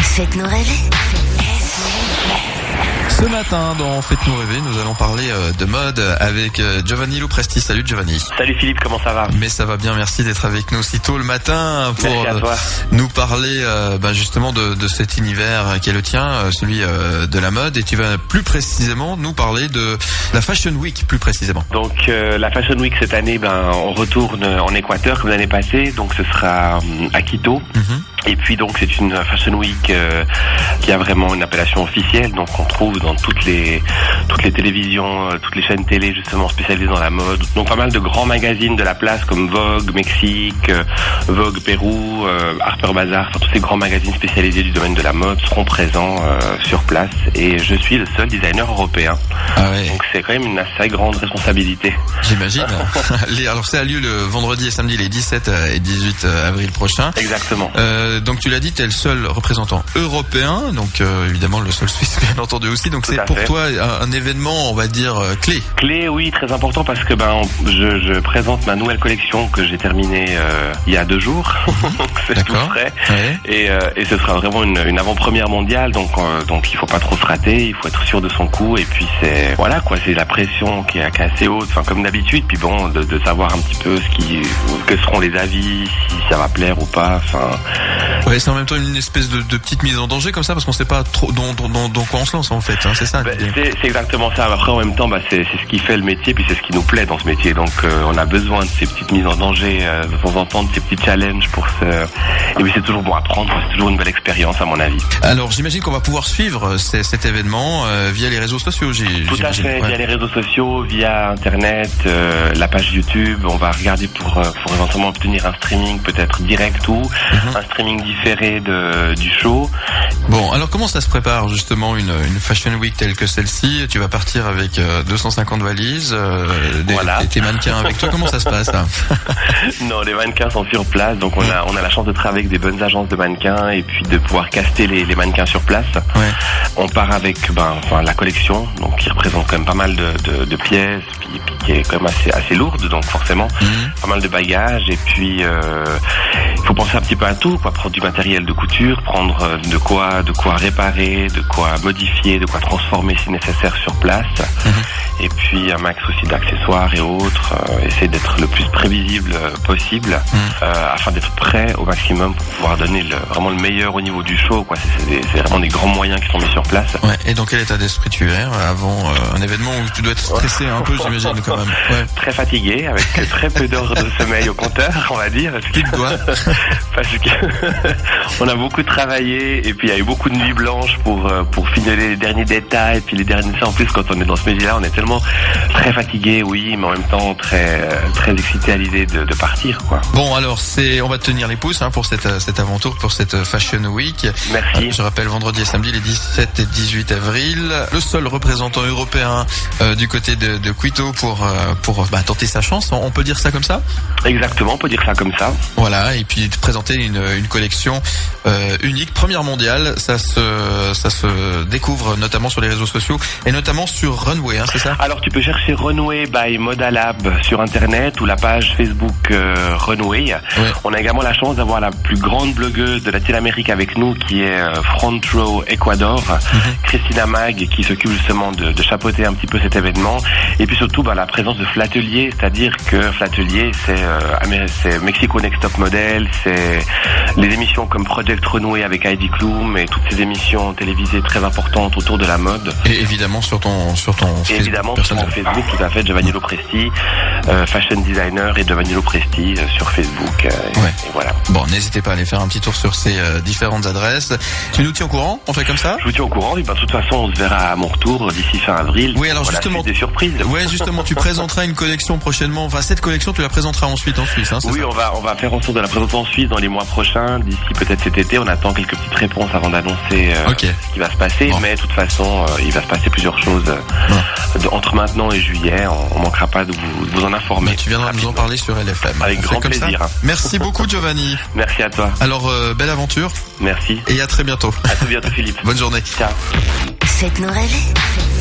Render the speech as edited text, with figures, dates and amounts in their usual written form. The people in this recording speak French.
Faites-nous rêver. Ce matin, dans Faites-nous rêver, nous allons parler de mode avec Giovanni Lopresti. Salut Giovanni. Salut Philippe, comment ça va? Mais ça va bien, merci d'être avec nous si tôt le matin pour nous parler justement de cet univers qui est le tien, celui de la mode. Et tu vas plus précisément nous parler de la Fashion Week, plus précisément. Donc la Fashion Week cette année, on retourne en Équateur comme l'année passée, donc ce sera à Quito. Et puis donc c'est une Fashion Week qui a vraiment une appellation officielle, donc on trouve dans toutes les télévisions, toutes les chaînes télé justement spécialisées dans la mode. Donc pas mal de grands magazines de la place comme Vogue Mexique, Vogue Pérou, Harper Bazaar, enfin tous ces grands magazines spécialisés du domaine de la mode seront présents sur place. Et je suis le seul designer européen. Ah ouais. Donc c'est quand même une assez grande responsabilité. J'imagine. Alors ça a lieu le vendredi et samedi les 17 et 18 avril prochains. Exactement. Donc tu l'as dit, tu es le seul représentant européen, donc évidemment le seul Suisse bien entendu aussi. Donc c'est pour toi un événement, on va dire, clé. Clé, oui, très important parce que je présente ma nouvelle collection que j'ai terminée il y a 2 jours. C'est tout frais. Ouais. Et ce sera vraiment une avant-première mondiale, donc il faut pas trop se rater, il faut être sûr de son coup. Et puis c'est la pression qui est assez haute, enfin comme d'habitude. Puis bon, de savoir un petit peu que seront les avis, si ça va plaire ou pas. Enfin. Ouais, c'est en même temps une espèce de petite mise en danger comme ça, parce qu'on sait pas trop dans quoi on se lance en fait, hein, c'est ça. C'est exactement ça. Après en même temps, c'est ce qui fait le métier, puis c'est ce qui nous plaît dans ce métier. Donc on a besoin de ces petites mises en danger de temps en temps, de ces petits challenges et puis c'est toujours bon à prendre, c'est toujours une belle expérience à mon avis. Alors j'imagine qu'on va pouvoir suivre cet événement via les réseaux sociaux. Tout à fait, via les réseaux sociaux, via internet, la page YouTube. On va regarder pour éventuellement obtenir un streaming peut-être direct ou un streaming différé du show. Bon, alors comment ça se prépare justement une Fashion Week telle que celle-ci? Tu vas partir avec 250 valises, tes mannequins avec toi. Comment ça se passe là? Non, les mannequins sont sur place, donc on a la chance de travailler avec des bonnes agences de mannequins et puis de pouvoir caster les mannequins sur place. Ouais. On part avec la collection, donc qui représente quand même pas mal de pièces, puis qui est quand même assez lourde, donc forcément pas mal de bagages. Et puis il faut penser un petit peu à tout, prendre du matériel de couture, prendre de quoi réparer, de quoi modifier, de quoi transformer si nécessaire sur place. Et puis un max aussi d'accessoires et autres, essayer d'être le plus prévisible possible afin d'être prêt au maximum pour pouvoir donner vraiment le meilleur au niveau du show, quoi. C'est vraiment des grands moyens qui sont mis sur place. Ouais. Et dans quel état d'esprit tu es avant un événement où tu dois être stressé un peu, j'imagine quand même. Ouais. Très fatigué, avec très peu d'heures de sommeil au compteur, on va dire. Parce que on a beaucoup travaillé et puis il y a eu beaucoup de nuits blanches pour finir les derniers détails. Et puis les derniers détails, en plus quand on est dans ce métier-là, on est tellement très fatigué, oui, mais en même temps très excité à l'idée de partir, quoi. Bon, alors on va te tenir les pouces pour cette aventure, pour cette Fashion Week. Merci. Je rappelle vendredi et samedi les 17 et 18 avril. Le seul représentant européen du côté de Quito pour tenter sa chance. On peut dire ça comme ça? Exactement, on peut dire ça comme ça. Voilà, et puis te présenter une collection unique, première mondiale. Ça se découvre notamment sur les réseaux sociaux et notamment sur Runway, c'est ça? Alors tu peux chercher Runway by Modalab sur internet ou la page Facebook Runway. Ouais. On a également la chance d'avoir la plus grande blogueuse de Latine-Amérique avec nous qui est Front Row Ecuador, Christina Mag, qui s'occupe justement de chapeauter un petit peu cet événement. Et puis surtout la présence de Flatelier, c'est-à-dire que Flatelier c'est Mexico Next Top Model, c'est les émissions comme Project Runway avec Heidi Klum et toutes ces émissions télévisées très importantes autour de la mode. Et évidemment sur ton Facebook. Évidemment sur mon Facebook, tout à fait, Giovanni Lopresti, fashion designer et Giovanni Lopresti sur Facebook. Et voilà. Bon, n'hésitez pas à aller faire un petit tour sur ces différentes adresses. Tu nous tiens au courant? On fait comme ça? Je vous tiens au courant. Et de toute façon, on se verra à mon retour d'ici fin avril. Oui, alors justement, des surprises. Ouais, justement, tu présenteras une collection prochainement. Enfin, cette collection, tu la présenteras ensuite en Suisse. Oui, ça? on va faire en sorte de la présenter en Suisse dans les mois prochains. D'ici peut-être cet été, on attend quelques petites réponses avant d'annoncer ce qui va se passer. Bon. Mais de toute façon, il va se passer plusieurs choses entre maintenant et juillet. On manquera pas de vous en informer. Mais tu viendras nous en parler sur LFM. Avec grand plaisir. Merci beaucoup, Giovanni. Merci à toi. Alors, belle aventure. Merci. Et à très bientôt. À très bientôt, Philippe. Bonne journée. Ciao. Faites-nous rêver.